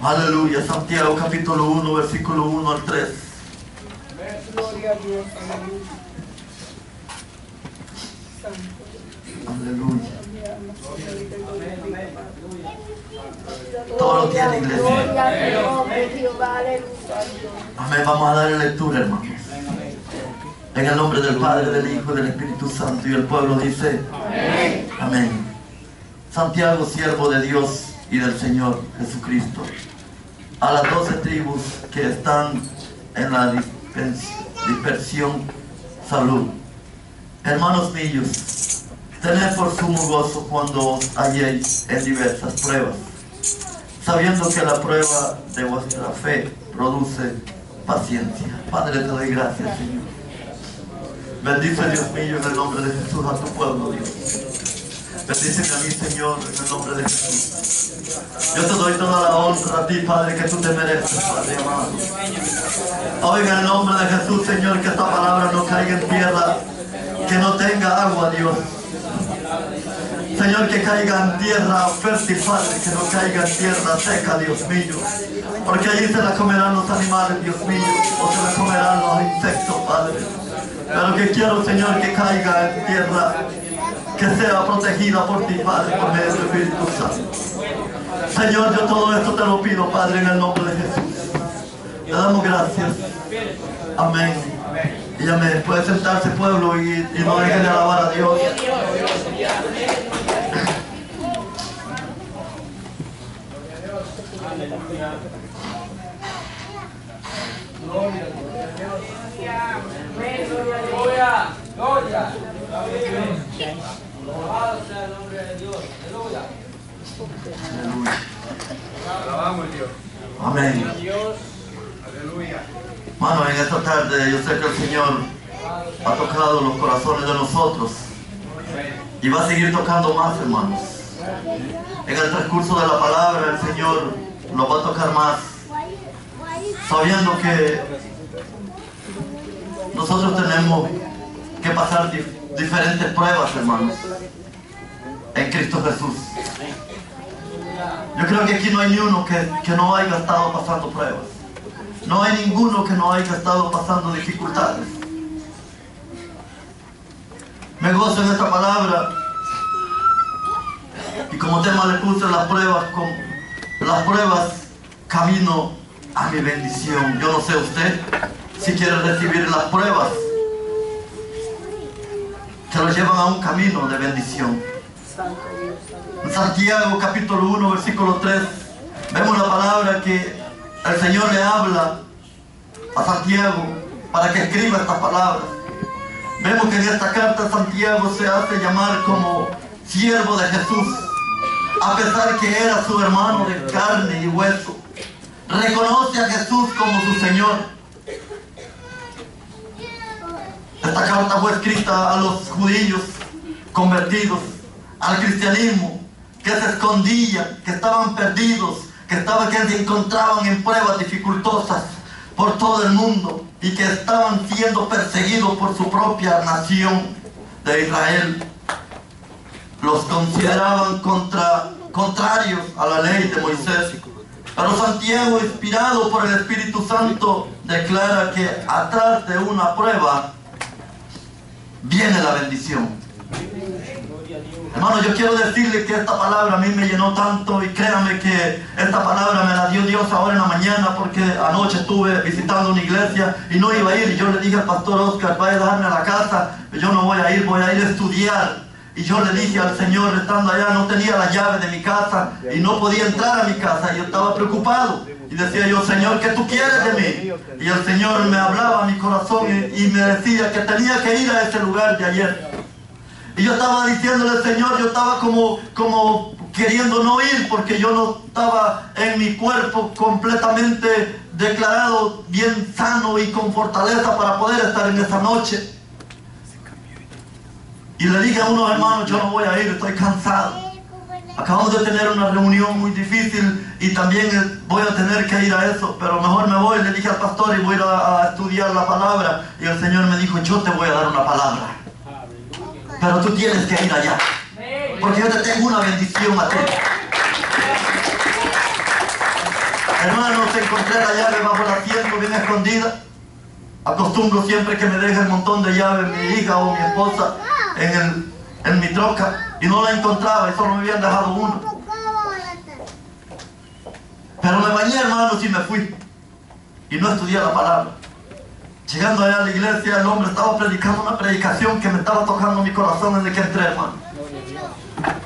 Aleluya. Santiago capítulo 1, versículo 1 al 3. Gloria a Dios. Aleluya. Todo lo tiene, iglesia. Amén. Vamos a darle lectura, hermanos. En el nombre del Padre, del Hijo y del Espíritu Santo. Y el pueblo dice: amén. Amén. Santiago, siervo de Dios y del Señor Jesucristo, a las 12 tribus que están en la dispersión, salud. Hermanos míos, tened por sumo gozo cuando os halléis en diversas pruebas, sabiendo que la prueba de vuestra fe produce paciencia. Padre, te doy gracias, Señor. Bendice, Dios mío, en el nombre de Jesús a tu pueblo, Dios. Bendíceme a mí, Señor, en el nombre de Jesús. Yo te doy toda la honra a ti, Padre, que tú te mereces, Padre amado. Hoy en el nombre de Jesús, Señor, que esta palabra no caiga en tierra, que no tenga agua, Dios. Señor, que caiga en tierra fértil, Padre, que no caiga en tierra seca, Dios mío. Porque allí se la comerán los animales, Dios mío, o se la comerán los insectos, Padre. Pero que quiero, Señor, que caiga en tierra, que sea protegida por ti, Padre, por medio del Espíritu Santo. Señor, yo todo esto te lo pido, Padre, en el nombre de Jesús. Le damos gracias. Amén. Y amén. Puede sentarse, pueblo, y no dejen de alabar a Dios. Gloria. Alabado sea el nombre de Dios. Aleluya. Alabamos a Dios. Amén. Aleluya. Hermano, en esta tarde yo sé que el Señor ha tocado los corazones de nosotros y va a seguir tocando más, hermanos. En el transcurso de la palabra el Señor nos va a tocar más, sabiendo que nosotros tenemos que pasar diferentes pruebas, hermanos, en Cristo Jesús. Yo creo que aquí no hay ni uno que no haya estado pasando pruebas. No hay ninguno que no haya estado pasando dificultades. Me gozo en esta palabra y como tema le puse las pruebas camino a mi bendición. Yo no sé usted si quiere recibir las pruebas que lo llevan a un camino de bendición. En Santiago capítulo 1 versículo 3 vemos la palabra que el Señor le habla a Santiago para que escriba estas palabras. Vemos que en esta carta Santiago se hace llamar como siervo de Jesús, a pesar que era su hermano de carne y hueso. Reconoce a Jesús como su Señor. Esta carta fue escrita a los judíos convertidos al cristianismo, que se escondían, que estaban perdidos, que se encontraban en pruebas dificultosas por todo el mundo y que estaban siendo perseguidos por su propia nación de Israel. Los consideraban contrarios a la ley de Moisés. Pero Santiago, inspirado por el Espíritu Santo, declara que atrás de una prueba viene la bendición. Hermano, yo quiero decirle que esta palabra a mí me llenó tanto, y créanme que esta palabra me la dio Dios ahora en la mañana, porque anoche estuve visitando una iglesia y no iba a ir, y yo le dije al pastor Oscar: vaya a dejarme a la casa, yo no voy a ir a estudiar. Y yo le dije al Señor, estando allá, no tenía la llave de mi casa y no podía entrar a mi casa, y yo estaba preocupado y decía yo: Señor, ¿qué tú quieres de mí? Y el Señor me hablaba a mi corazón y me decía que tenía que ir a ese lugar de ayer. Y yo estaba diciéndole: Señor, yo estaba como queriendo no ir, porque yo no estaba en mi cuerpo completamente declarado bien sano y con fortaleza para poder estar en esa noche. Y le dije a unos hermanos: yo no voy a ir, estoy cansado. Acabamos de tener una reunión muy difícil y también voy a tener que ir a eso, pero mejor me voy. Le dije al pastor: y voy a ir a estudiar la palabra. Y el Señor me dijo: yo te voy a dar una palabra, pero tú tienes que ir allá, porque yo te tengo una bendición a ti. encontré la llave bajo el asiento bien escondida. Acostumbro siempre que me deja el montón de llaves mi hija o mi esposa en mi troca, y no la encontraba y solo me habían dejado uno. Pero me bañé, hermanos, y me fui. Y no estudié la palabra. Llegando allá a la iglesia, el hombre estaba predicando una predicación que me estaba tocando mi corazón desde que entré, hermano.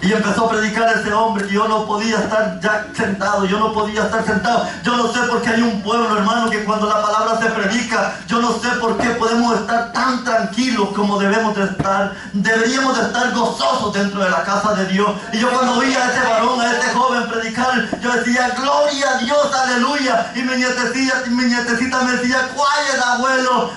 Y empezó a predicar ese hombre, y yo no podía estar ya sentado, yo no podía estar sentado. Yo no sé por qué hay un pueblo, hermano, que cuando la palabra se predica, yo no sé por qué podemos estar tan tranquilos como debemos de estar. Deberíamos de estar gozosos dentro de la casa de Dios. Y yo cuando vi a ese varón, a ese joven predicar, yo decía, gloria a Dios, aleluya. Y mi nietecita me decía, quiet, abuelo,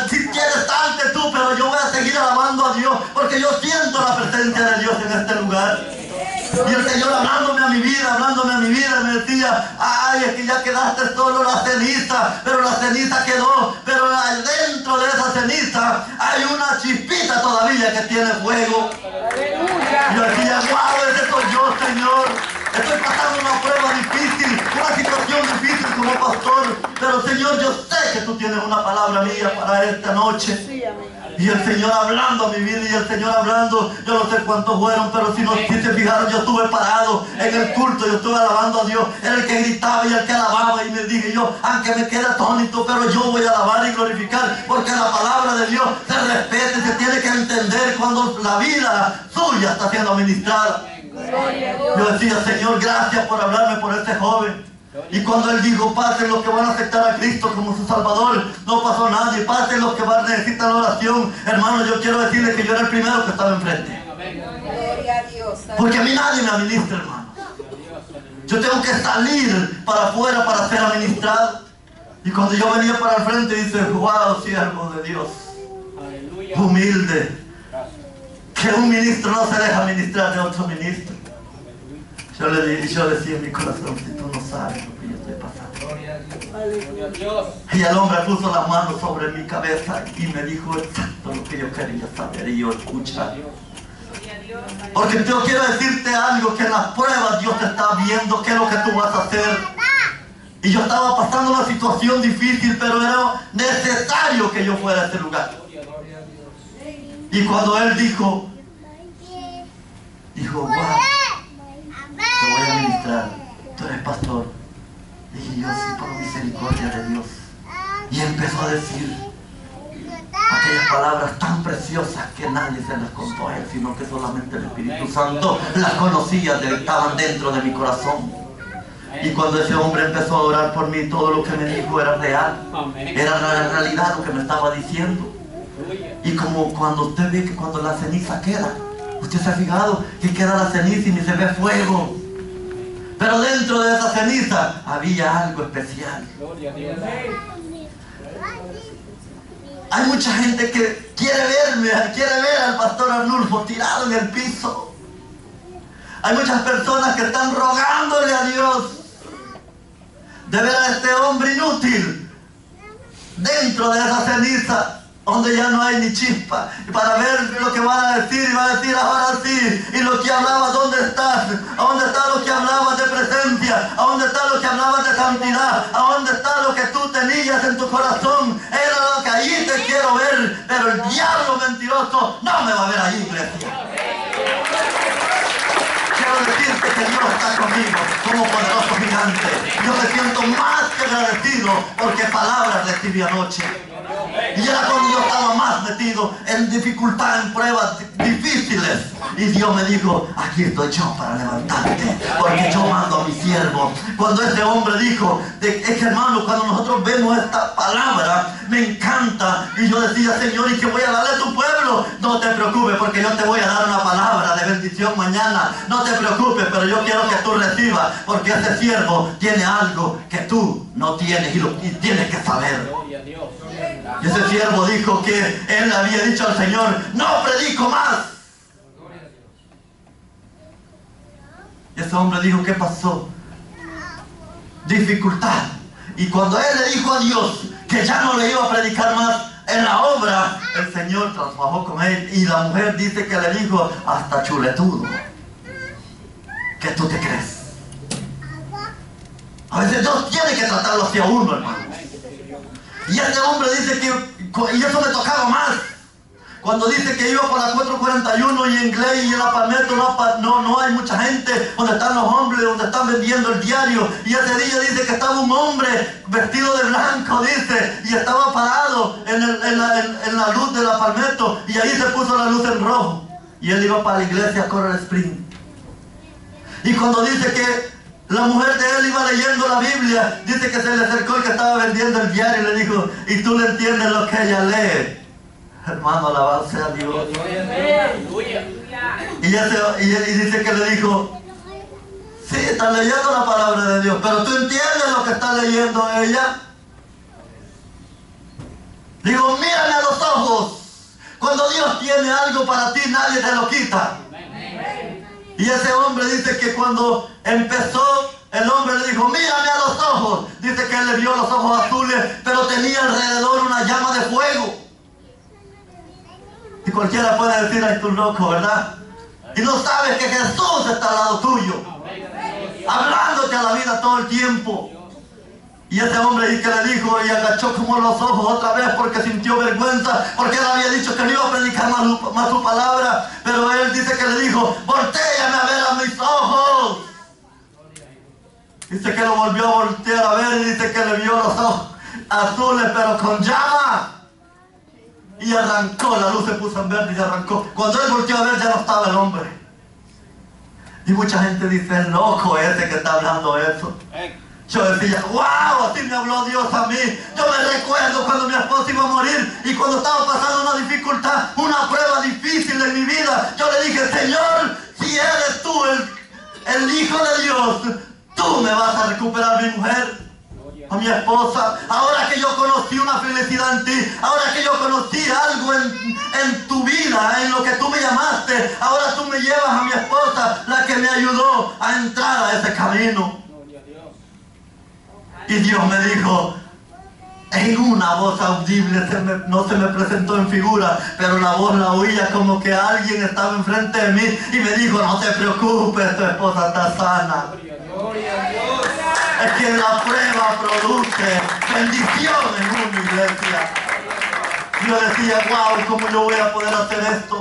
si quieres salte tú, pero yo voy a seguir alabando a Dios, porque yo siento la presencia de Dios en este lugar. Y el Señor hablándome a mi vida, me decía, ay, es que ya quedaste solo la ceniza, pero la ceniza quedó, pero dentro de esa ceniza hay una chispita todavía que tiene fuego. Y yo decía, wow, ese soy yo, Señor. Estoy pasando una prueba difícil, una situación difícil como pastor, pero Señor, yo sé que tú tienes una palabra mía para esta noche. Y el Señor hablando a mi vida, y el Señor hablando, yo no sé cuántos fueron, pero si se fijaron, yo estuve parado en el culto, yo estuve alabando a Dios, era el que gritaba y el que alababa, y me dije yo, aunque me quede atónito, pero yo voy a alabar y glorificar, porque la palabra de Dios se respeta y se tiene que entender cuando la vida suya está siendo administrada. Yo decía, Señor, gracias por hablarme por este joven. Y cuando él dijo, pasen los que van a aceptar a Cristo como su Salvador, no pasó nadie. Pasen los que necesitan oración. Hermano, yo quiero decirles que yo era el primero que estaba enfrente. Porque a mí nadie me administra, hermano. Yo tengo que salir para afuera para ser administrado. Y cuando yo venía para el frente, dice, wow, siervo de Dios, humilde, que un ministro no se deja ministrar de otro ministro. Yo decía en mi corazón, si tú no sabes lo que yo estoy pasando. Y el hombre puso las manos sobre mi cabeza y me dijo exacto lo que yo quería saber y yo escuchar. Porque yo quiero decirte algo, que en las pruebas Dios te está viendo qué es lo que tú vas a hacer. Y yo estaba pasando una situación difícil, pero era necesario que yo fuera a ese lugar. Y cuando él dijo, wow, te voy a ministrar, tú eres pastor. Dije yo, sí, por misericordia de Dios. Y empezó a decir aquellas palabras tan preciosas que nadie se las contó a él, sino que solamente el Espíritu Santo las conocía, estaban dentro de mi corazón. Y cuando ese hombre empezó a orar por mí, todo lo que me dijo era real, era la realidad lo que me estaba diciendo. Y como cuando usted ve que cuando la ceniza queda, usted se ha fijado que queda la ceniza y ni se ve fuego, pero dentro de esa ceniza había algo especial. Hay mucha gente que quiere ver al pastor Arnulfo tirado en el piso. Hay muchas personas que están rogándole a Dios de ver a este hombre inútil dentro de esa ceniza, donde ya no hay ni chispa, para ver lo que van a decir, y va a decir ahora sí, y lo que hablaba, ¿dónde estás? ¿A dónde está lo que hablabas de presencia? ¿A dónde está lo que hablabas de santidad? ¿A dónde está lo que tú tenías en tu corazón? Era lo que allí te quiero ver, pero el diablo mentiroso no me va a ver allí, iglesia. Quiero decirte que Dios está conmigo como poderoso gigante. Yo me siento más que agradecido porque palabras recibí anoche. Y era cuando yo estaba más metido en dificultad, en pruebas difíciles. Y Dios me dijo, aquí estoy yo para levantarte, porque yo mando a mi siervo. Cuando ese hombre dijo, es que hermano, cuando nosotros vemos esta palabra, me encanta. Y yo decía, Señor, ¿y qué voy a darle a tu pueblo? No te preocupes, porque yo te voy a dar una palabra de bendición mañana. No te preocupes, pero yo quiero que tú recibas, porque ese siervo tiene algo que tú no tienes y tienes que saber. Y ese siervo dijo que él le había dicho al Señor, no predico más. Y ese hombre dijo, ¿qué pasó? Dificultad. Y cuando él le dijo a Dios que ya no le iba a predicar más en la obra, el Señor trabajó con él. Y la mujer dice que le dijo, hasta chuletudo, ¿qué tú te crees? A veces Dios tiene que tratarlo hacia uno, hermano. Y este hombre dice que, y eso me tocaba más, cuando dice que iba por la 441 y en Gley y en la Palmetto no hay mucha gente, donde están los hombres, donde están vendiendo el diario. Y ese día dice que estaba un hombre vestido de blanco, dice, y estaba parado en la luz de la Palmetto, y ahí se puso la luz en rojo. Y él iba para la iglesia Coral Spring. Y cuando dice que la mujer de él iba leyendo la Biblia, dice que se le acercó el que estaba vendiendo el diario y le dijo, ¿y tú le entiendes lo que ella lee? Hermano, alabado sea Dios. Y dice que le dijo, sí, está leyendo la palabra de Dios, pero ¿tú entiendes lo que está leyendo ella? Digo, mírame a los ojos. Cuando Dios tiene algo para ti, nadie te lo quita. Y ese hombre dice que cuando empezó, el hombre le dijo, mírame a los ojos. Dice que él le vio los ojos azules, pero tenía alrededor una llama de fuego. Y cualquiera puede decir, ay, tú loco, ¿verdad? Y no sabes que Jesús está al lado tuyo, hablándote a la vida todo el tiempo. Y ese hombre y que le dijo y agachó como los ojos otra vez porque sintió vergüenza, porque él había dicho que no iba a predicar más su palabra. Pero él dice que le dijo, voltéame a ver a mis ojos. Dice que lo volvió a voltear a ver y dice que le vio los ojos azules pero con llama. Y arrancó, la luz se puso en verde y arrancó. Cuando él volteó a ver ya no estaba el hombre. Y mucha gente dice, el loco ese que está hablando eso. Yo decía, wow, así me habló Dios a mí. Yo me recuerdo cuando mi esposa iba a morir y cuando estaba pasando una dificultad, una prueba difícil en mi vida. Yo le dije, Señor, si eres tú el Hijo de Dios, tú me vas a recuperar mi mujer, a mi esposa. Ahora que yo conocí una felicidad en ti, ahora que yo conocí algo en tu vida, en lo que tú me llamaste, ahora tú me llevas a mi esposa, la que me ayudó a entrar a ese camino. Y Dios me dijo, en una voz audible, no se me presentó en figura, pero la voz la oía como que alguien estaba enfrente de mí y me dijo, no te preocupes, tu esposa está sana. Es que la prueba produce bendición en una iglesia. Yo decía, wow, ¿cómo yo voy a poder hacer esto?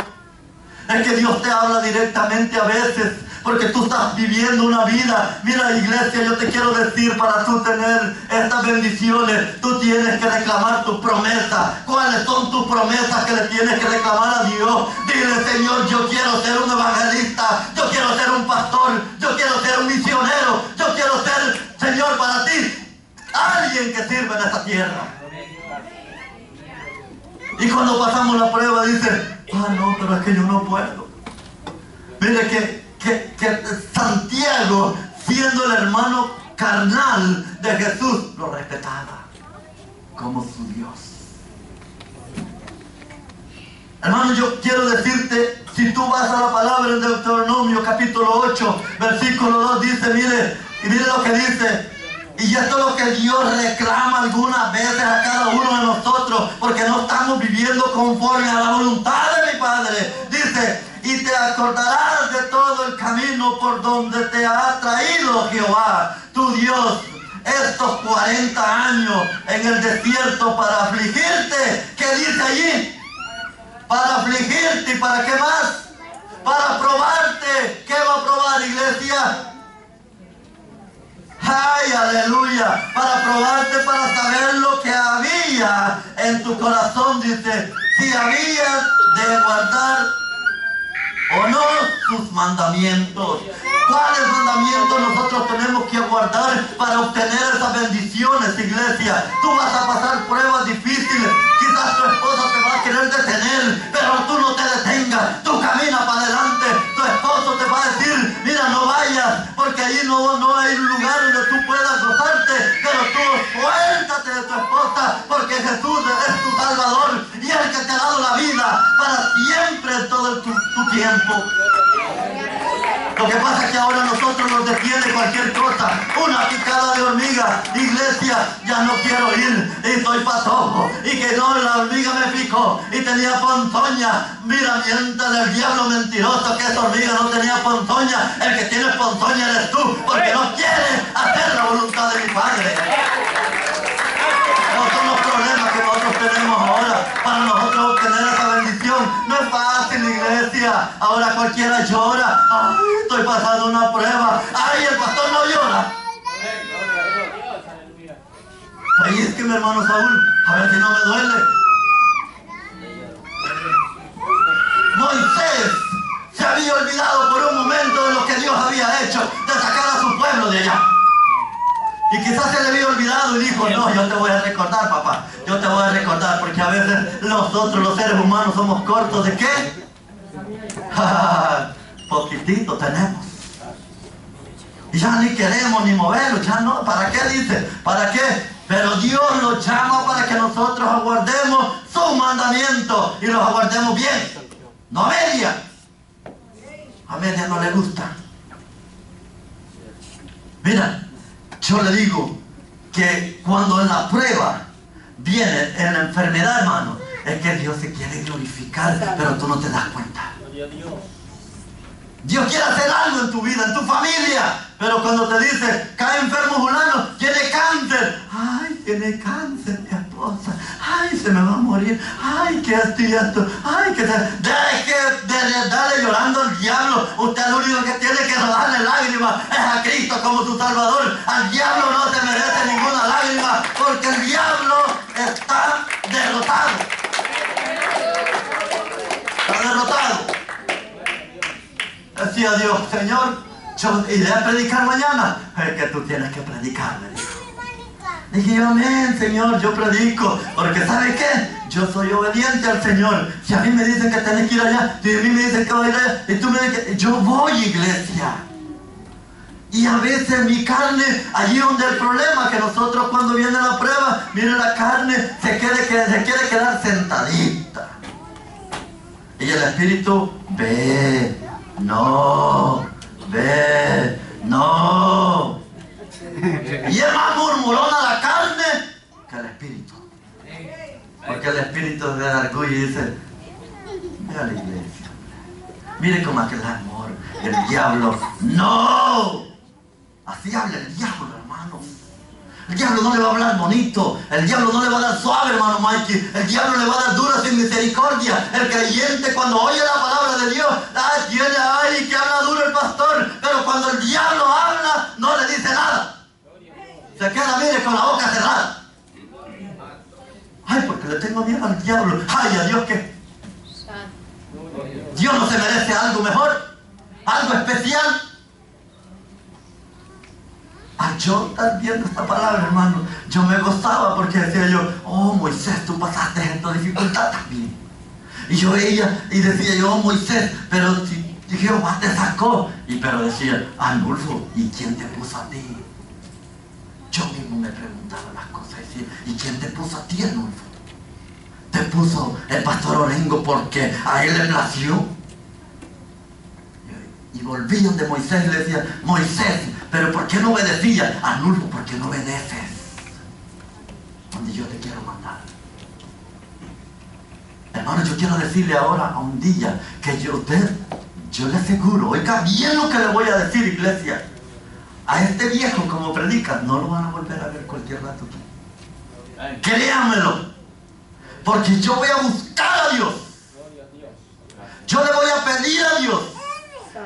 Es que Dios te habla directamente a veces, porque tú estás viviendo una vida. Mira, iglesia, yo te quiero decir, para tú tener estas bendiciones, tú tienes que reclamar tus promesas. ¿Cuáles son tus promesas que le tienes que reclamar a Dios? Dile, Señor, yo quiero ser un evangelista, yo quiero ser un pastor, yo quiero ser un misionero, yo quiero ser, Señor, para ti, alguien que sirva en esta tierra. Y cuando pasamos la prueba dice, no, pero es que yo no puedo. Mire que Santiago, siendo el hermano carnal de Jesús, lo respetaba como su Dios. Hermano, yo quiero decirte, si tú vas a la palabra en Deuteronomio capítulo 8, versículo 2, dice, mire lo que dice. Y esto es lo que Dios reclama algunas veces a cada uno de nosotros, porque no estamos viviendo conforme a la voluntad de mi Padre. Dice, y te acordarás de todo el camino por donde te ha traído Jehová, tu Dios, estos 40 años en el desierto para afligirte. ¿Qué dice allí? Para afligirte. ¿Y para qué más? Para probarte. ¿Qué va a probar, iglesia? ¡Ay, aleluya! Para probarte, para saber lo que había en tu corazón. Dice, si habías de guardar o no sus mandamientos. ¿Cuáles mandamientos nosotros tenemos que guardar para obtener esas bendiciones, iglesia? Tú vas a pasar pruebas difíciles. Quizás tu esposa te va a querer detener, pero tú no te detengas. Tú camina para adelante. Tu esposo te va a decir, mira, no vayas, porque allí no hay un lugar donde tú puedas gozarte. Pero tú suéltate de tu esposa, porque Jesús es tu Salvador y el que te ha dado la vida para siempre en todo tu tiempo. Lo que pasa es que ahora nosotros nos detiene cualquier cosa, una picada de hormiga. Iglesia, ya no quiero ir y estoy patojo, y que no, la hormiga me picó y tenía ponzoña. Mira, miéntale el diablo mentiroso que esa hormiga no tenía ponzoña. El que tiene ponzoña eres tú, porque no quieres hacer la voluntad de mi Padre. Esos son los problemas que nosotros tenemos ahora. Para nosotros obtener esa bendición no es fácil, iglesia. Ahora cualquiera llora. Ay, estoy pasando una prueba. Ay, el pastor no llora. Ahí es que mi hermano Saúl, a ver si no me duele. Moisés se había olvidado por un momento de lo que Dios había hecho, de sacar a su pueblo de allá. Y quizás se le había olvidado y dijo, no, yo te voy a recordar, papá. Yo te voy a recordar, porque a veces nosotros los seres humanos somos cortos ¿de qué? Poquitito tenemos. Y ya ni queremos ni moverlo, ya no. ¿Para qué dice? ¿Para qué? Pero Dios los llama para que nosotros aguardemos sus mandamientos y los aguardemos bien. No a media. A media no le gusta. Mira, yo le digo que cuando en la prueba viene en la enfermedad, hermano, es que Dios se quiere glorificar, pero tú no te das cuenta. Dios quiere hacer algo en tu vida, en tu familia, pero cuando te dice, cae enfermo fulano, tiene cáncer. Ay, tiene cáncer mi esposa. Ay, se me va a morir. Ay, que esto y esto. Ay, que deje de darle llorando al diablo. Usted lo único que tiene que darle lágrimas es a Cristo como su Salvador. Al diablo no se merece ninguna lágrima, porque el diablo está derrotado. Está derrotado. Decía Dios, Señor, yo iré a predicar mañana. Es que tú tienes que predicar, me dijo. Dije yo, amén, Señor, yo predico. Porque ¿sabe qué? Yo soy obediente al Señor. Si a mí me dicen que tenés que ir allá, si a mí me dicen que voy a ir allá, y tú me dices, yo voy, iglesia. Y a veces mi carne, allí donde el problema, que nosotros cuando viene la prueba, mire la carne, se quiere quedar sentadita. Y el Espíritu, ve. No, ve, no. Y es más murmurona la carne que el espíritu. Porque el espíritu es de orgullo y dice, ve a la iglesia. Mire cómo aquel amor, el diablo. ¡No! Así habla el diablo, hermano. El diablo no le va a hablar bonito. El diablo no le va a dar suave, hermano Mikey. El diablo le va a dar duro sin misericordia. El creyente cuando oye la palabra de Dios, ay, que habla duro el pastor. Pero cuando el diablo habla, no le dice nada. Se queda, mire, con la boca cerrada. Ay, porque le tengo miedo al diablo. Ay, a Dios que Dios no se merece algo mejor, algo especial. Yo estar viendo esta palabra, hermano, yo me gozaba porque decía yo, oh Moisés, tú pasaste esta dificultad también. Y yo veía y decía yo, oh Moisés, pero si Jehová te sacó. Pero decía, Arnulfo, ¿y quién te puso a ti? Yo mismo me preguntaba las cosas y decía, ¿y quién te puso a ti, Arnulfo? ¿Te puso el pastor Orengo porque a él le plació? Y volví donde Moisés y le decía, Moisés, ¿pero por qué no obedecías? Arnulfo, ¿por qué no obedeces? Donde yo te quiero mandar. Hermano, yo quiero decirle ahora a un día que yo le aseguro, oiga bien lo que le voy a decir, iglesia. A este viejo, como predica, no lo van a volver a ver cualquier rato aquí. Créanmelo. Porque yo voy a buscar a Dios. Yo le voy a pedir a Dios.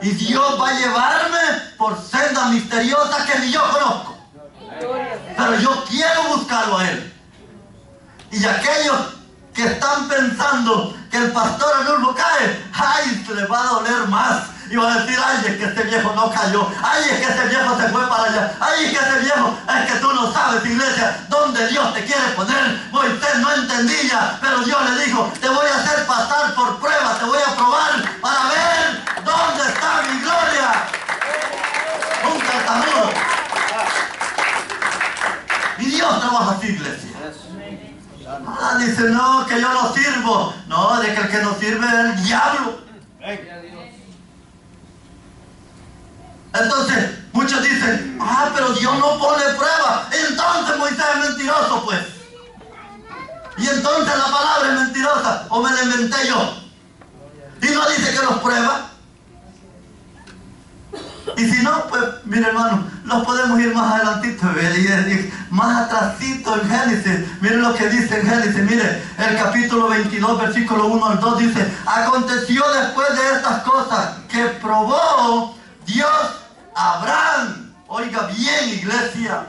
Y Dios va a llevarme por sendas misteriosas que ni yo conozco. Pero yo quiero buscarlo a Él. Y aquellos que están pensando que el pastor Arnulfo cae, ay, se les va a doler más. Y va a decir, ay, es que este viejo no cayó. Ay, es que este viejo se fue para allá. Ay, es que este viejo, es que tú no sabes, iglesia, dónde Dios te quiere poner. Moisés no entendía, pero Dios le dijo, te voy a hacer pasar por pruebas, te voy a probar para ver dónde está mi gloria. Un tartamudo. Y Dios trabaja así, iglesia. Dice, no, que yo no sirvo. No, de que el que no sirve es el diablo. Entonces, muchos dicen, pero Dios no pone prueba. Entonces Moisés es mentiroso, pues. Y entonces la palabra es mentirosa, o me la inventé yo. Y no dice que los prueba. Y si no, pues, mire hermano, nos podemos ir más adelantito, más atrasito en Génesis. Miren lo que dice en Génesis, mire, el capítulo 22, versículo 1 al 2 dice: aconteció después de estas cosas que probó Dios a Abraham. Oiga bien, iglesia.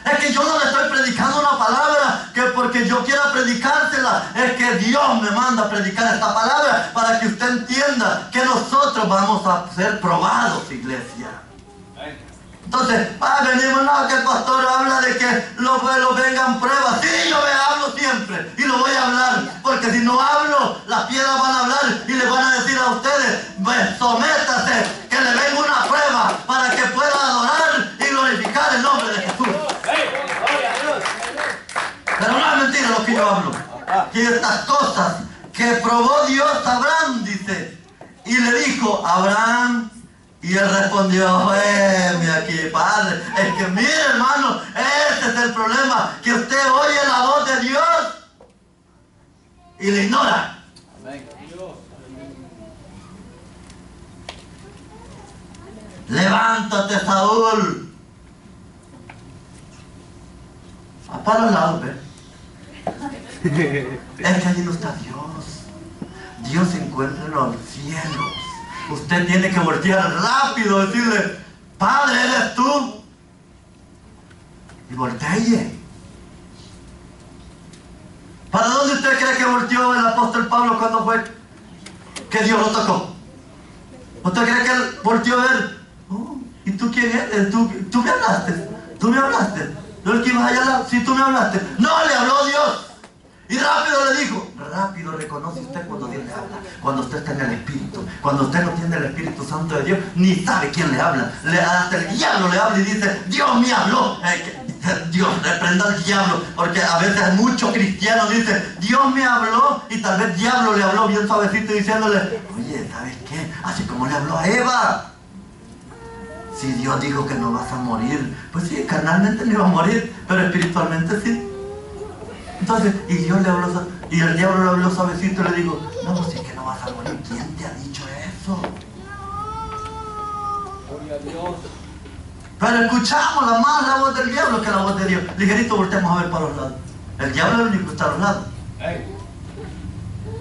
Es que yo no le estoy predicando una palabra que porque yo quiera predicársela. Es que Dios me manda a predicar esta palabra para que usted entienda que nosotros vamos a ser probados, iglesia. Entonces, venimos, no, que el pastor habla de que lo vengan pruebas. Sí, yo me hablo siempre y lo voy a hablar, porque si no hablo, las piedras van a hablar y le van a decir a ustedes: sométase, que le venga una prueba para que pueda adorar y glorificar el nombre de Jesús. Pero no es mentira lo que yo hablo. Y estas cosas que probó Dios a Abraham, dice, y le dijo: Abraham. Y él respondió: mira aquí, padre, es que mire, hermano, ese es el problema, que usted oye la voz de Dios y le ignora. Amén. Levántate, Saúl. Para los lados, ¿ve? Es que allí no está Dios. Dios se encuentra en los cielos. Usted tiene que voltear rápido, decirle: Padre, ¿eres tú? Y voltee. ¿Para dónde usted cree que volteó el apóstol Pablo cuando fue que Dios lo tocó? ¿Usted cree que él volteó a ver? ¿Y tú quién eres? ¿Tú me hablaste? ¿Tú me hablaste? ¿Tú el que ibas allá al lado? Sí, tú me hablaste. No, le habló Dios. Y rápido le dijo. Rápido reconoce usted cuando Dios le habla. Cuando usted está en el Espíritu. Cuando usted no tiene el Espíritu Santo de Dios, ni sabe quién le habla. Hasta el diablo le habla y dice: Dios me habló. Dios, reprenda al diablo. Porque a veces muchos cristianos dicen: Dios me habló. Y tal vez el diablo le habló bien suavecito diciéndole: oye, ¿sabes qué? Así como le habló a Eva. Si Dios dijo que no vas a morir, pues sí, carnalmente no iba a morir, pero espiritualmente sí. Entonces, y Dios le habló, y el diablo le habló suavecito y le dijo: no, pues sí que no vas a morir. ¿Quién te ha dicho eso? Gloria a Dios. Pero escuchamos más la voz del diablo que la voz de Dios. Ligerito, volteemos a ver para los lados. El diablo es el único que está a los lados.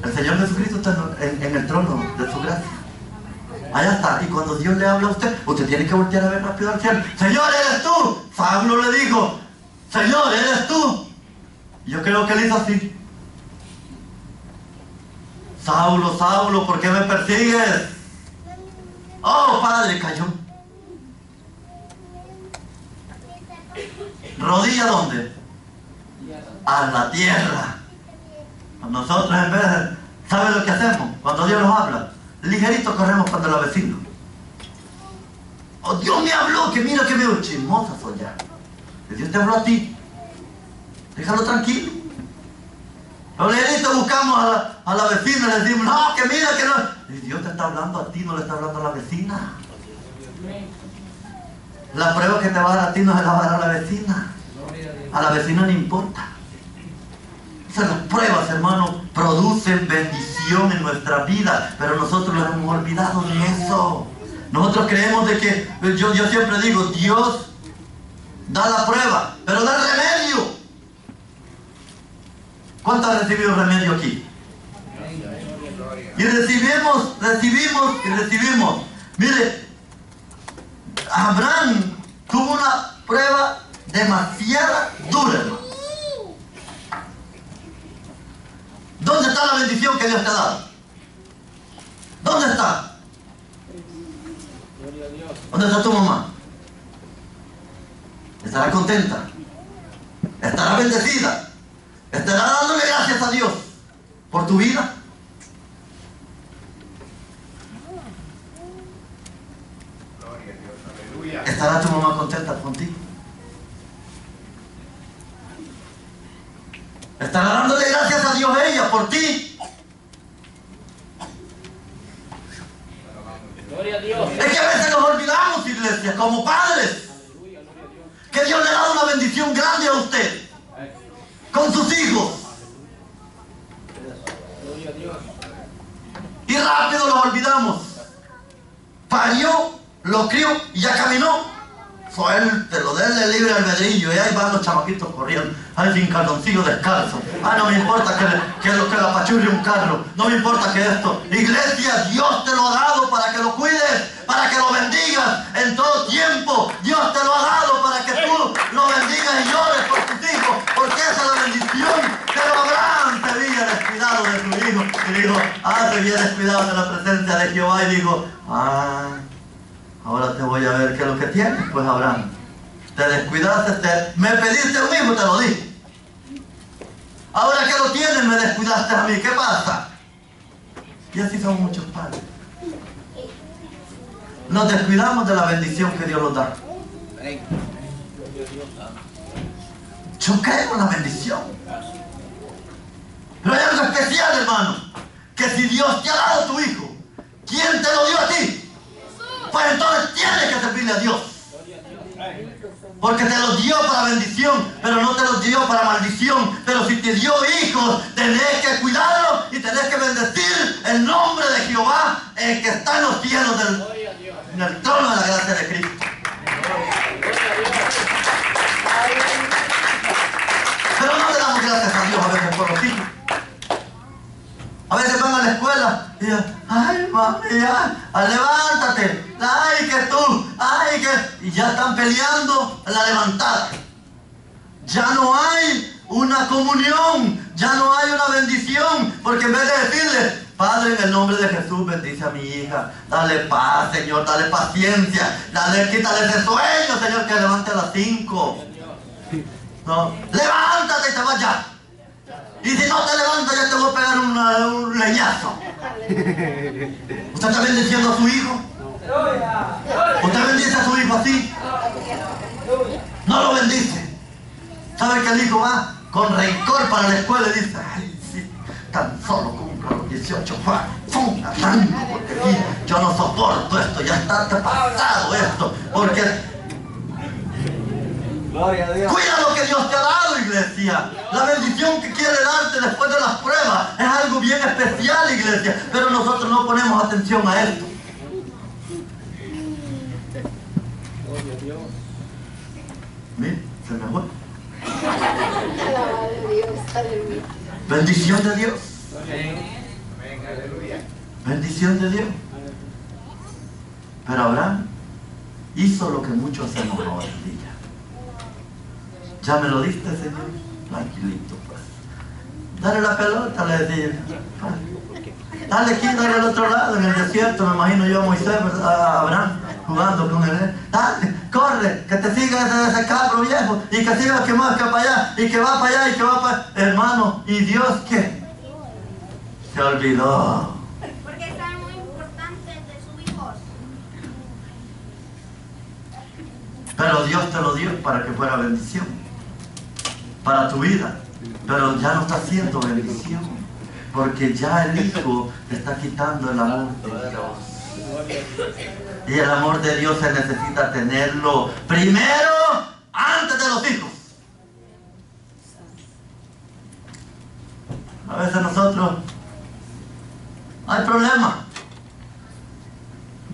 El Señor Jesucristo está en el trono de su gracia. Allá está. Y cuando Dios le habla a usted, usted tiene que voltear a ver rápido al cielo. Señor, ¿eres tú? Pablo le dijo: Señor, ¿eres tú? Yo creo que él hizo así: Saulo, Saulo, ¿por qué me persigues? Oh, Padre, cayó. ¿Rodilla dónde? A la tierra. Nosotros en vez de... ¿Sabe lo que hacemos? Cuando Dios nos habla, ligerito corremos cuando la vecina. Oh, Dios me habló, que mira que veo chismosa soy ya. Que Dios te habló a ti. Déjalo tranquilo. Ligerito buscamos a la vecina y le decimos: no, que mira que no. Y Dios te está hablando a ti, no le está hablando a la vecina. La prueba que te va a dar a ti no se la va a dar a la vecina. A la vecina no importa. Esas las pruebas, hermano, producen bendición en nuestra vida, pero nosotros nos hemos olvidado de eso. Nosotros creemos de que, yo siempre digo, Dios da la prueba, pero da el remedio. ¿Cuántos han recibido remedio aquí? Y recibimos. Mire, Abraham tuvo una prueba demasiado dura, hermano. ¿Dónde está la bendición que Dios te ha dado? ¿Dónde está? ¿Dónde está tu mamá? ¿Estará contenta? ¿Estará bendecida? ¿Estará dándole gracias a Dios por tu vida? ¿Estará tu mamá contenta contigo? ¿Estará dándole gracias a Dios ella por ti? Gloria a Dios. Es que a veces nos olvidamos, iglesia, como padres, que Dios le ha dado una bendición grande a usted con sus hijos. Gloria a Dios. Y rápido los olvidamos. Parió, lo crió y ya caminó. suéltelo, denle libre albedrillo. Y ahí van los chamaquitos corriendo, ahí sin calzoncillo descalzo. Ah, no me importa que la apachurre un carro, no me importa que esto. Iglesia, Dios te lo ha dado para que lo cuides, para que lo bendigas en todo tiempo. Dios te lo ha dado para que tú lo bendigas y llores por tus hijos, porque esa es la bendición. Pero Abraham se veía descuidado de su hijo y dijo, se veía descuidado de la presencia de Jehová y dijo, ahora te voy a ver qué es lo que tienes. Pues Abraham, te descuidaste, me pediste un hijo, te lo di. Ahora que lo tienes, me descuidaste a mí, ¿qué pasa? Y así son muchos padres. Nos descuidamos de la bendición que Dios nos da. Yo creo en la bendición. Pero hay algo especial, hermano, que si Dios te ha dado tu hijo, ¿quién te lo dio a ti? Pues entonces tienes que servirle a Dios. Porque te lo dio para bendición, pero no te lo dio para maldición. Pero si te dio hijos, tenés que cuidarlos y tenés que bendecir el nombre de Jehová, el que está en los cielos, en el trono de la gracia de Cristo. Pero no le damos gracias a Dios a veces por los hijos. A veces van a la escuela y dicen, ay mami, ya, levántate, ay que tú, ay que... Y ya están peleando en la levantada. Ya no hay una comunión, ya no hay una bendición, porque en vez de decirle, Padre, en el nombre de Jesús, bendice a mi hija, dale paz, Señor, dale paciencia, quítale ese sueño, Señor, que levante a las 5. No, levántate y te vas ya. Y si no te levantas, ya te voy a pegar un leñazo. ¿Usted está bendiciendo a su hijo? ¿Usted bendice a su hijo así? No lo bendice. ¿Sabe que el hijo va con rencor para la escuela y dice, ay, sí, tan solo cumplo los 18 años, porque aquí yo no soporto esto, ya está pasado esto, porque... Gloria a Dios. Cuida lo que Dios te ha dado, iglesia. La bendición que quiere darte después de las pruebas es algo bien especial, iglesia. Pero nosotros no ponemos atención a esto. Gloria a Dios. Mire, se me fue. Bendición de Dios. Bendición de Dios. Pero Abraham hizo lo que muchos hacemos ahora en día. ¿Ya me lo diste, Señor? Tranquilito, pues. Dale la pelota, le decía. Dale aquí, dale al otro lado, en el desierto, me imagino yo a Moisés, a Abraham, jugando con él. Dale, corre, que te siga ese cabro viejo, y que siga que más que para allá, y que va para allá, y que va para allá. Hermano, ¿y Dios qué? Se olvidó. Porque es algo muy importante de sus hijos. Pero Dios te lo dio para que fuera bendición para tu vida, pero ya no está siendo bendición, porque ya el hijo te está quitando el amor de Dios. Y el amor de Dios se necesita tenerlo primero antes de los hijos. A veces nosotros hay problemas.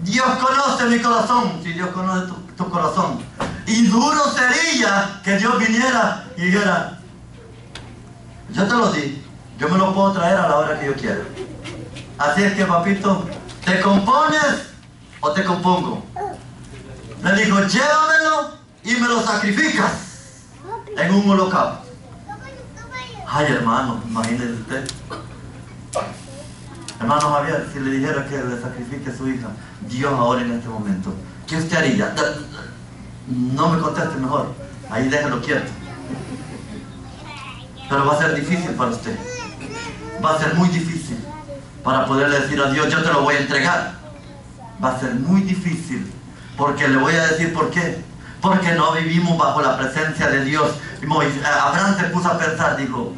Dios conoce mi corazón, si Dios conoce tu corazón. Y duro sería que Dios viniera y dijera, yo te lo di, yo me lo puedo traer a la hora que yo quiera. Así es que, papito, ¿te compones o te compongo? Le dijo, llévamelo y me lo sacrificas en un holocausto. Ay, hermano, imagínese usted. Hermano Javier, si le dijera que le sacrifique a su hija, Dios ahora en este momento, ¿qué usted haría? No me conteste mejor, ahí déjalo quieto. Pero va a ser difícil para usted. Va a ser muy difícil para poderle decir a Dios, yo te lo voy a entregar. Va a ser muy difícil, porque le voy a decir por qué. Porque no vivimos bajo la presencia de Dios. Abraham se puso a pensar, dijo,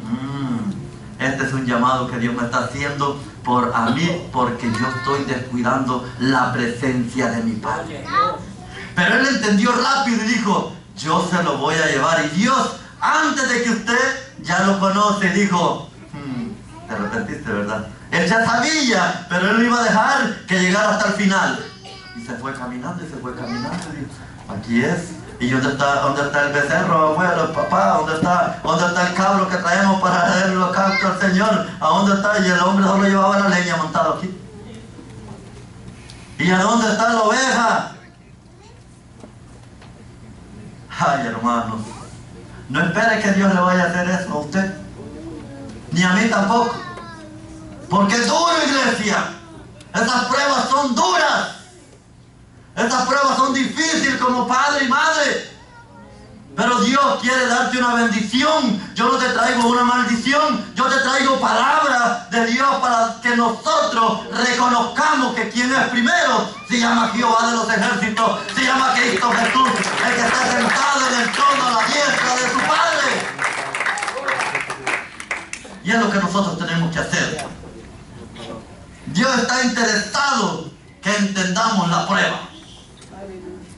este es un llamado que Dios me está haciendo por a mí, porque yo estoy descuidando la presencia de mi Padre. Pero él entendió rápido y dijo, yo se lo voy a llevar. Y Dios, antes de que usted ya lo conoce, dijo, te arrepentiste, ¿verdad? Él ya sabía, pero él no iba a dejar que llegara hasta el final. Y se fue caminando y se fue caminando. Y dijo, aquí es, ¿Y dónde está el becerro, abuelo, el papá? ¿Dónde está el cabro que traemos para hacer el holocausto al Señor? ¿A dónde está? Y el hombre solo llevaba la leña montado aquí. ¿Y a dónde está la oveja? Ay, hermanos, no espere que Dios le vaya a hacer eso a usted, ni a mí tampoco, porque es duro, iglesia. Esas pruebas son duras. Estas pruebas son difíciles como padre y madre. Pero Dios quiere darte una bendición. Yo no te traigo una maldición. Yo te traigo palabra de Dios para que nosotros reconozcamos que quien es primero se llama Jehová de los ejércitos. Se llama Cristo Jesús, el que está sentado en el trono a la diestra de su Padre. Y es lo que nosotros tenemos que hacer. Dios está interesado que entendamos la prueba.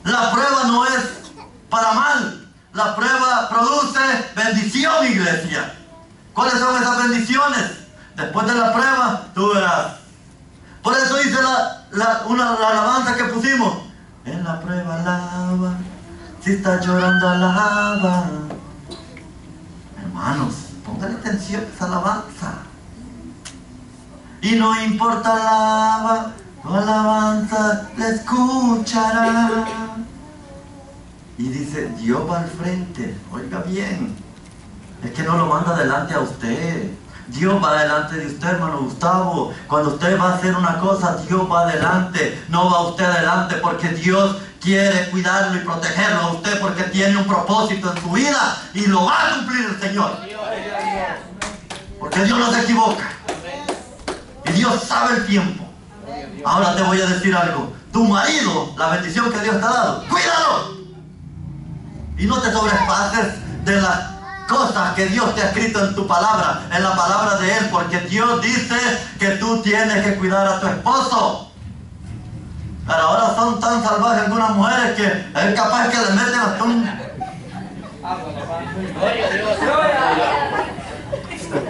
La prueba no es para mal. La prueba produce bendición, iglesia. ¿Cuáles son esas bendiciones? Después de la prueba, tú verás. Por eso dice la alabanza que pusimos. En la prueba alaba, si está llorando alaba. Hermanos, pongan atención a esa alabanza. Y no importa alaba, tu alabanza le escuchará. Y dice, Dios va al frente. Oiga bien, es que no lo manda delante a usted. Dios va delante de usted, hermano Gustavo. Cuando usted va a hacer una cosa, Dios va adelante. No va usted adelante, porque Dios quiere cuidarlo y protegerlo a usted, porque tiene un propósito en su vida y lo va a cumplir el Señor. Porque Dios no se equivoca. Y Dios sabe el tiempo. Ahora te voy a decir algo. Tu marido, la bendición que Dios te ha dado, cuídalo. Y no te sobrepases de las cosas que Dios te ha escrito en tu palabra, en la palabra de Él, porque Dios dice que tú tienes que cuidar a tu esposo. Pero ahora son tan salvajes algunas mujeres que es capaz que le meten hasta un...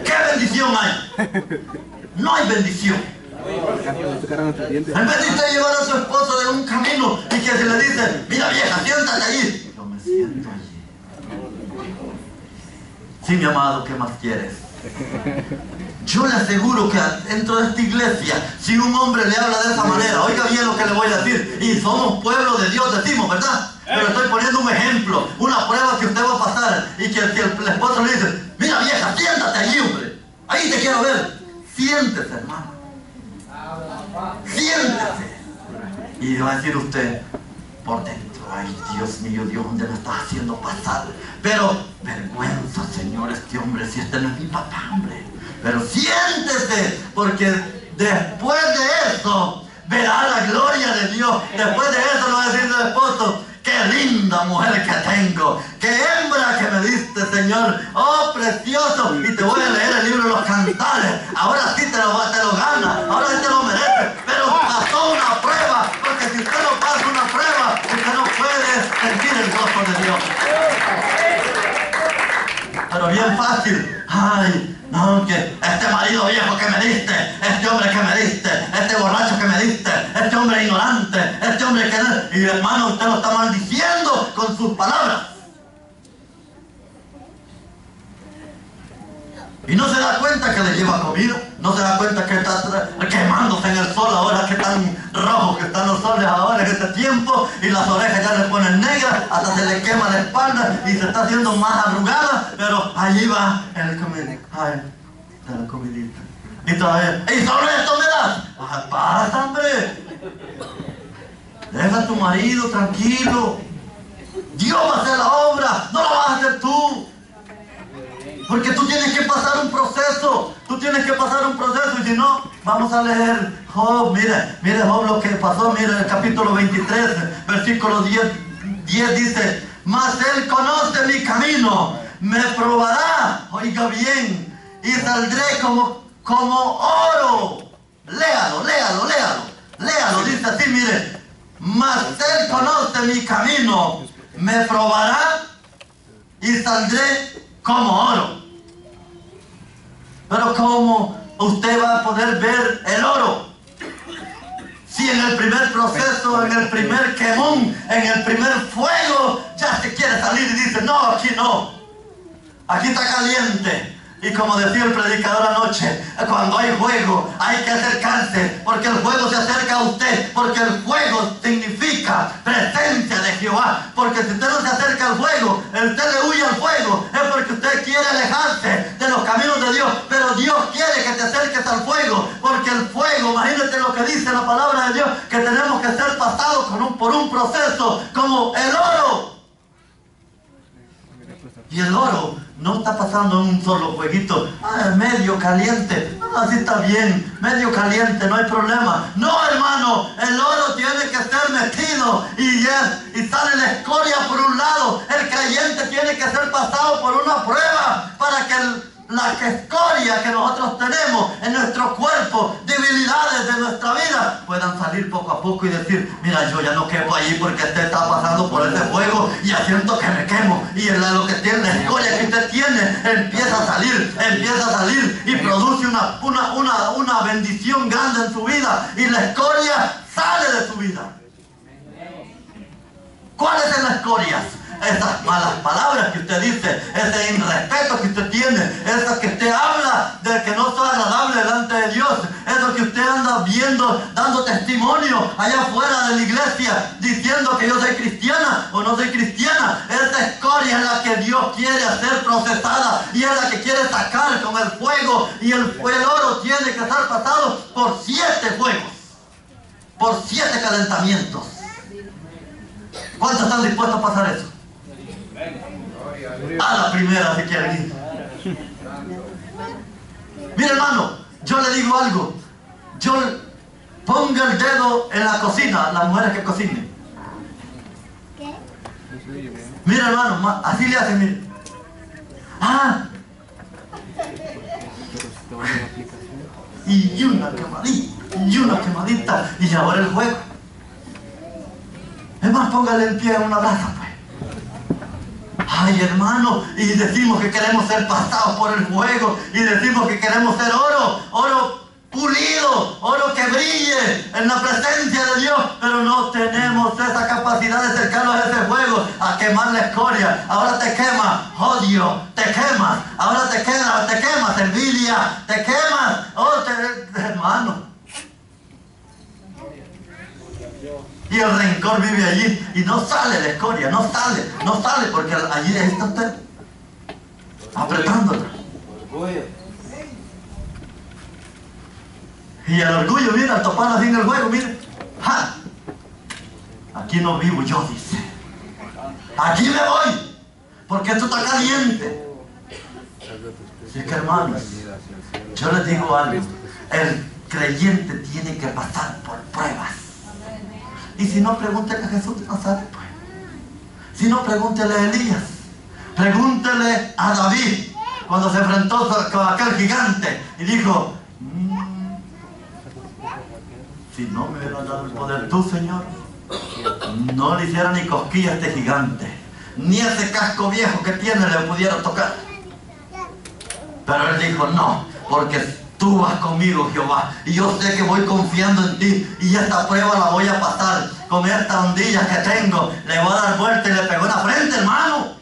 ¿Qué bendición hay? No hay bendición. En vez de usted llevar a su esposo de un camino y que se le dice, mira vieja, siéntate allí. Yo me siento allí. Sí, mi amado, ¿qué más quieres? Yo le aseguro que dentro de esta iglesia, si un hombre le habla de esa manera, oiga bien lo que le voy a decir, y somos pueblo de Dios, decimos, ¿verdad? Pero estoy poniendo un ejemplo, una prueba que usted va a pasar, y que el esposo le dice, mira vieja, siéntate allí, hombre, ahí te quiero ver. Siéntese, hermano. Siéntese. Y va a decir usted por dentro, ay Dios mío, Dios, ¿dónde me estás haciendo pasar? Pero vergüenza, Señor, este hombre, si este no es mi papá, hombre. Pero siéntese, porque después de eso verá la gloria de Dios. Después de eso le va a decir al esposo, qué linda mujer que tengo, qué hembra que me diste, Señor, oh precioso. Y te voy a leer el libro de los Cantares. Ahora sí te lo gana, ahora sí te lo mereces, pero pasó una prueba, porque si usted no pasa una prueba, usted no puede sentir el gozo de Dios. Pero bien fácil, ay, no, que este marido viejo que me diste, este hombre que me diste, este borracho que me diste, este hombre ignorante, este hombre que no... Y hermano, usted lo está maldiciendo con sus palabras. Y no se da cuenta que le lleva comida, no se da cuenta que está quemándose en el sol ahora, que tan rojo que están los soles ahora en este tiempo, y las orejas ya le ponen negras, hasta se le quema la espalda y se está haciendo más arrugada, pero allí va el comida, ay, está la comidita. Y todavía, ¿y solo esto me das? Ay, pasa, hombre. Deja a tu marido tranquilo. Dios va a hacer la obra, no la vas a hacer tú. Porque tú tienes que pasar un proceso. Tú tienes que pasar un proceso. Y si no, vamos a leer Job. Mire Job lo que pasó. Mire el capítulo 23, versículo 10 dice, mas él conoce mi camino, me probará, oiga bien, y saldré como oro. Léalo, dice así, mire, mas él conoce mi camino, me probará y saldré como oro. Pero ¿cómo usted va a poder ver el oro Si en el primer proceso, en el primer quemón, en el primer fuego, ya se quiere salir y dice, no, aquí no. Aquí está caliente. Y como decía el predicador anoche, cuando hay fuego hay que acercarse, porque el fuego se acerca a usted, porque el fuego significa presencia de Jehová. Porque si usted no se acerca al fuego, usted le huye al fuego, es porque usted quiere alejarse de los caminos de Dios. Pero Dios quiere que te acerques al fuego, porque el fuego, imagínate lo que dice la palabra de Dios, que tenemos que ser pasados por un proceso como el oro. Y el oro no está pasando en un solo fueguito, medio caliente, así está bien, medio caliente, no hay problema. No, hermano, el oro tiene que ser metido y sale la escoria por un lado. El creyente tiene que ser pasado por una prueba para que la escoria que nosotros tenemos en nuestro cuerpo, debilidades de nuestra vida, puedan salir poco a poco y decir, mira, yo ya no quepo allí porque usted está pasando por ese fuego y ya siento que me quemo. Y lo que tiene, la escoria que usted tiene, empieza a salir y produce una bendición grande en su vida, y la escoria sale de su vida. ¿Cuáles son las escorias? Esas malas palabras que usted dice, ese irrespeto que usted tiene, eso que usted habla de que no es agradable delante de Dios, eso que usted anda viendo, dando testimonio allá afuera de la iglesia, diciendo que yo soy cristiana o no soy cristiana. Esa escoria es la que Dios quiere hacer procesada y es la que quiere sacar con el fuego, y el oro tiene que estar pasado por 7 fuegos, por 7 calentamientos. ¿Cuántos están dispuestos a pasar eso? A la primera, si quieren ir. Mire, hermano, yo le digo algo. Ponga el dedo en la cocina, las mujeres que cocinen. ¿Qué? Mire, hermano, así le hacen, mire. Y una quemadita, y ahora el juego. Es más, póngale el pie en una brasa, pues. Ay, hermano, y decimos que queremos ser pasados por el fuego, y decimos que queremos ser oro pulido, oro que brille en la presencia de Dios, pero no tenemos esa capacidad de acercarnos a ese fuego, a quemar la escoria. Ahora te quemas odio, te quemas, ahora te quemas envidia, te quemas, hermano. Y el rencor vive allí y no sale la escoria, no sale, porque allí está usted apretándola. Y el orgullo, mira, al topar así en el juego, mire. ¡Ja! Aquí no vivo yo, dice. Aquí me voy, porque esto está caliente. Así que, hermanos, yo les digo algo. El creyente tiene que pasar por pruebas. Y si no, pregúntele a Jesús de Nazaret, pues. Si no, pregúntele a Elías. Pregúntele a David, cuando se enfrentó con aquel gigante y dijo, si no me hubieras dado el poder tú, Señor, no le hiciera ni cosquilla a este gigante, ni ese casco viejo que tiene le pudiera tocar. Pero él dijo, no, porque tú vas conmigo, Jehová, y yo sé que voy confiando en ti, y esta prueba la voy a pasar. Con esta ondilla que tengo, le voy a dar vuelta, y le pegó en la frente, hermano.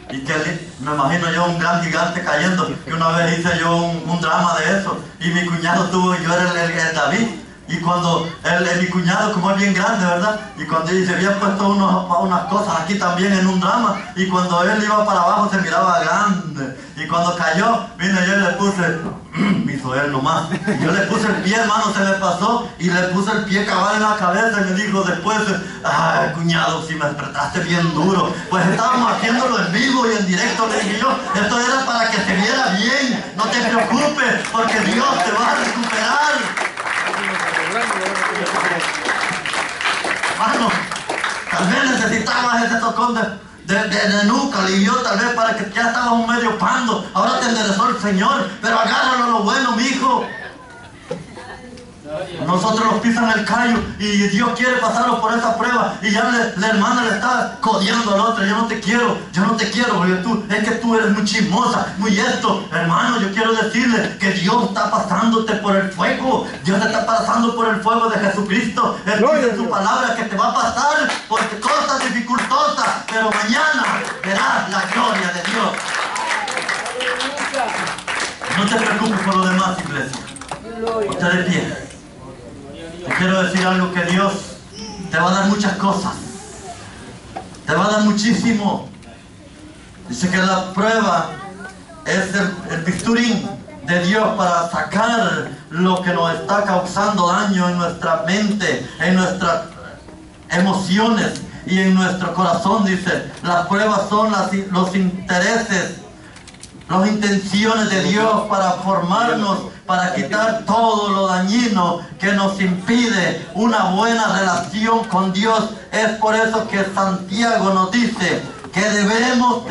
Y que me imagino yo un gran gigante cayendo, que una vez hice yo un drama de eso, y mi cuñado yo era el David, y cuando mi cuñado, como es bien grande, ¿verdad? Y cuando se había puesto unas cosas aquí también en un drama, y cuando él iba para abajo se miraba grande, y cuando cayó, vine yo y le puse, me hizo él nomás, y yo le puse el pie, hermano, se me pasó, y le puse el pie cabal en la cabeza, y me dijo después, ay, cuñado, si me apretaste bien duro. Pues estábamos haciéndolo en vivo y en directo, le dije yo, esto era para que se viera bien, no te preocupes, porque Dios te va a recuperar. Hermano, tal vez necesitabas ese tocón de nuca, alivió tal vez para que ya estabas un medio pando, ahora te enderezó el Señor, pero agárralo lo bueno, mijo. Nosotros nos pisan el callo y Dios quiere pasarnos por esa prueba y ya la hermana le está codeando al otro. Yo no te quiero, porque es que tú eres muy chismosa, muy esto. Hermano, yo quiero decirle que Dios está pasándote por el fuego. Dios te está pasando por el fuego de Jesucristo. Él dice en su palabra que te va a pasar por cosas dificultosas, pero mañana verás la gloria de Dios. No te preocupes por lo demás, iglesia. Ponte de pie. Te quiero decir algo, que Dios te va a dar muchas cosas. Te va a dar muchísimo. Dice que la prueba es el bisturín de Dios para sacar lo que nos está causando daño en nuestra mente, en nuestras emociones y en nuestro corazón. Dice, las pruebas son los intereses, las intenciones de Dios para formarnos, para quitar todo lo dañino que nos impide una buena relación con Dios. Es por eso que Santiago nos dice que debemos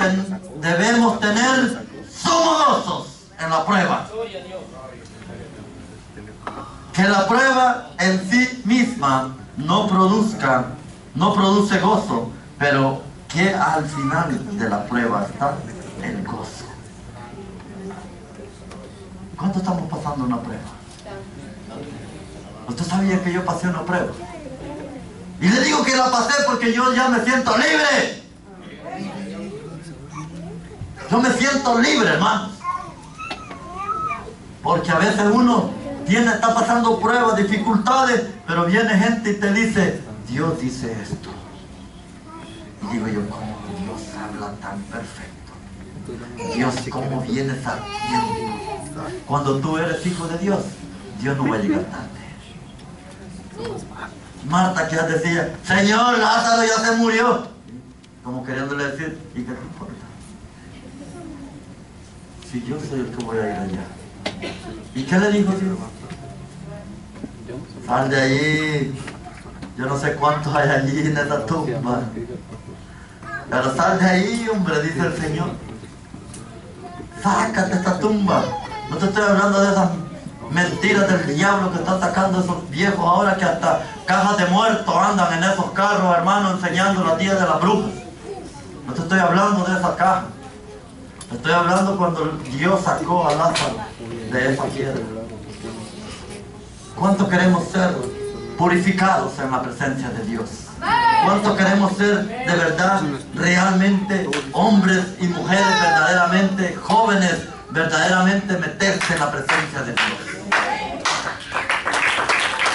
tener sumo gozo en la prueba. Que la prueba en sí misma no produce gozo, pero que al final de la prueba está el gozo. ¿Cuánto estamos pasando una prueba? ¿Usted sabía que yo pasé una prueba? Y le digo que la pasé porque yo ya me siento libre. Yo me siento libre, hermano. Porque a veces uno está pasando pruebas, dificultades, pero viene gente y te dice, Dios dice esto. Y digo yo, ¿cómo Dios habla tan perfecto? Dios, ¿cómo viene sabiendo? Cuando tú eres hijo de Dios, Dios no va a llegar tarde. Marta que decía, Señor, Lázaro ya se murió. Como queriéndole decir, ¿y qué te importa? Si yo soy el que voy a ir allá. ¿Y qué le dijo Dios? Sal de allí. Yo no sé cuántos hay allí en esa tumba. Pero sal de ahí, hombre, dice el Señor. Sácate esta tumba. No te estoy hablando de esas mentiras del diablo que están sacando esos viejos ahora, que hasta cajas de muertos andan en esos carros, hermano, enseñando la tía de las brujas. No te estoy hablando de esa caja. Te estoy hablando cuando Dios sacó a Lázaro de esa piedra. ¿Cuánto queremos ser purificados en la presencia de Dios? ¿Cuánto queremos ser de verdad, realmente hombres y mujeres verdaderamente jóvenes, verdaderamente meterse en la presencia de Dios?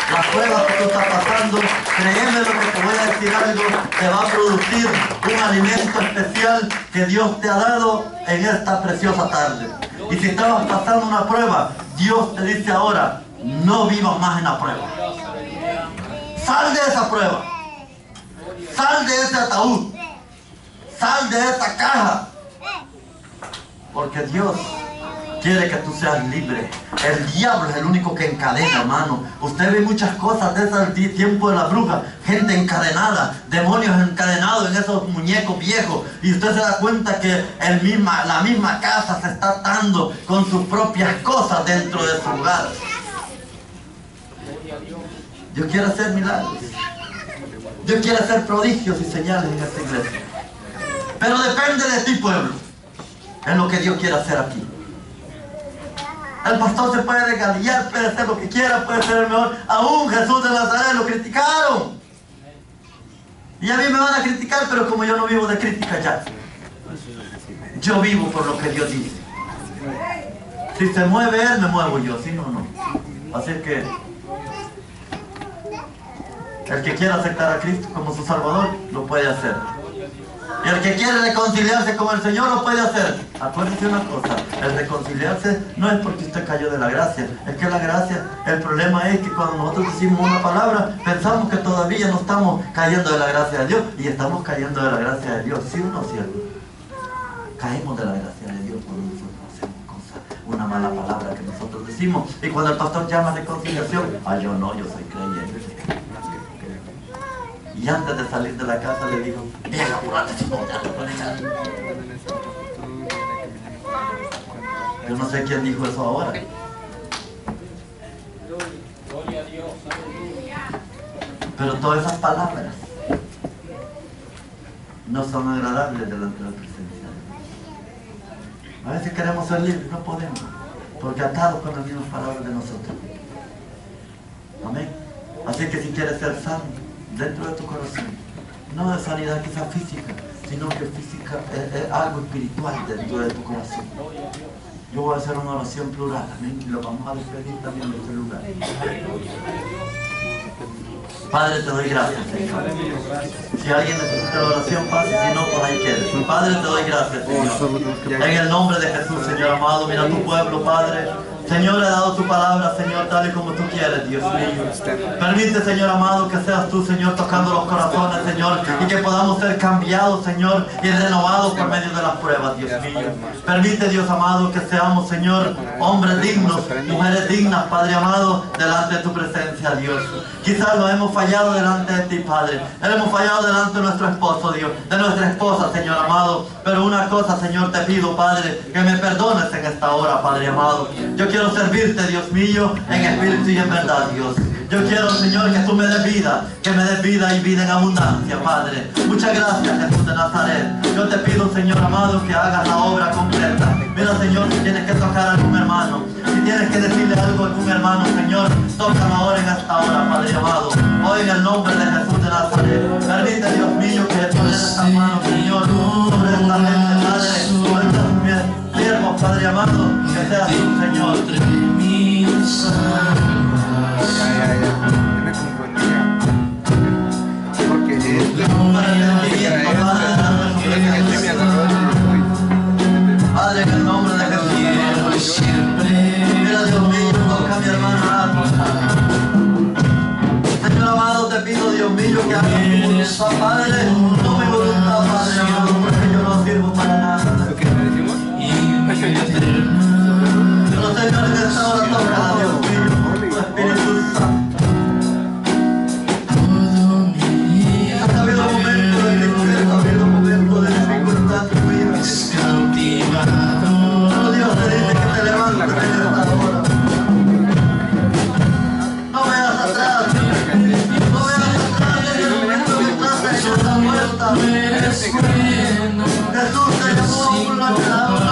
Las pruebas que tú estás pasando, créeme lo que te voy a decir algo, te va a producir un alimento especial que Dios te ha dado en esta preciosa tarde. Y si estabas pasando una prueba, Dios te dice ahora, no vivas más en la prueba. Sal de esa prueba. Sal de ese ataúd. Sal de esa caja. Porque Dios quiere que tú seas libre. El diablo es el único que encadena, hermano. Usted ve muchas cosas de ese tiempo de la bruja. Gente encadenada, demonios encadenados en esos muñecos viejos. Y usted se da cuenta que la misma casa se está atando con sus propias cosas dentro de su hogar. Dios quiere hacer milagros. Dios quiere hacer prodigios y señales en esta iglesia. Pero depende de ti, pueblo, en lo que Dios quiere hacer aquí. El pastor se puede regalillar, puede hacer lo que quiera, puede ser el mejor. Aún Jesús de Nazaret lo criticaron. Y a mí me van a criticar, pero como yo no vivo de crítica ya. Yo vivo por lo que Dios dice. Si se mueve Él, me muevo yo. Si no, no. Así que el que quiera aceptar a Cristo como su Salvador, lo puede hacer. Y el que quiere reconciliarse con el Señor, lo puede hacer. Acuérdese una cosa, el reconciliarse no es porque usted cayó de la gracia. Es que la gracia, el problema es que cuando nosotros decimos una palabra, pensamos que todavía no estamos cayendo de la gracia de Dios, y estamos cayendo de la gracia de Dios. ¿Sí o no es cierto? Caemos de la gracia de Dios cuando nosotros hacemos cosas, una mala palabra que nosotros decimos. Y cuando el pastor llama a reconciliación, yo no, yo soy creyente. Y antes de salir de la casa le dijo, vieja, apúrate, chico, ya te puedes echar. Yo no sé quién dijo eso ahora. Gloria a Dios. Pero todas esas palabras no son agradables delante de la presencia de Dios. A veces queremos ser libres, no podemos, porque atados con las mismas palabras de nosotros. Amén. Así que si quieres ser sano dentro de tu corazón, no de sanidad quizás física, sino que física es algo espiritual dentro de tu corazón. Yo voy a hacer una oración plural, amén, y lo vamos a despedir también de este lugar. Padre, te doy gracias, Señor. Si alguien necesita la oración, pase, si no, pues ahí quede. Padre, te doy gracias, Señor. En el nombre de Jesús, Señor amado, mira tu pueblo, Padre. Señor, he dado tu palabra, Señor, tal y como tú quieres, Dios mío. Permite, Señor amado, que seas tú, Señor, tocando los corazones, Señor, y que podamos ser cambiados, Señor, y renovados por medio de las pruebas, Dios mío. Permite, Dios amado, que seamos, Señor, hombres dignos, mujeres dignas, Padre amado, delante de tu presencia, Dios. Quizás lo hemos fallado delante de ti, Padre. Hemos fallado delante de nuestro esposo, Dios, de nuestra esposa, Señor amado. Pero una cosa, Señor, te pido, Padre, que me perdones en esta hora, Padre amado. Yo quiero servirte, Dios mío, en espíritu y en verdad, Dios. Yo quiero, Señor, que tú me des vida, que me des vida y vida en abundancia, Padre. Muchas gracias, Jesús de Nazaret. Yo te pido, Señor amado, que hagas la obra completa. Mira, Señor, si tienes que tocar a algún hermano, si tienes que decirle algo a algún hermano, Señor, tócalo ahora en esta hora, Padre amado. Hoy en el nombre de Jesús de Nazaret. Permite, Dios mío, que pones estas manos, Señor, sobre esta gente, Padre, sobre estos siervos, Padre amado, que seas tú, Señor. Me confundía. Porque Padre, en el nombre de Jesús. Mira, Dios mío, toca a mi hermana. Señor amado, te pido, Dios mío, que hagas tu voluntad, Padre, no mi voluntad, Padre amado, porque yo no sirvo para nada. ¿qué le decimos? Pero, Señor, en esta hora toca, Dios mío, tu Espíritu Santo. Ha habido momentos de tristeza, ha habido momentos de dificultad en tu vida. Pero Dios te dice que te levantes en esta hora. No veas atrás. No veas atrás en el momento que estás en esta puerta. Jesús te llamó a una palabra.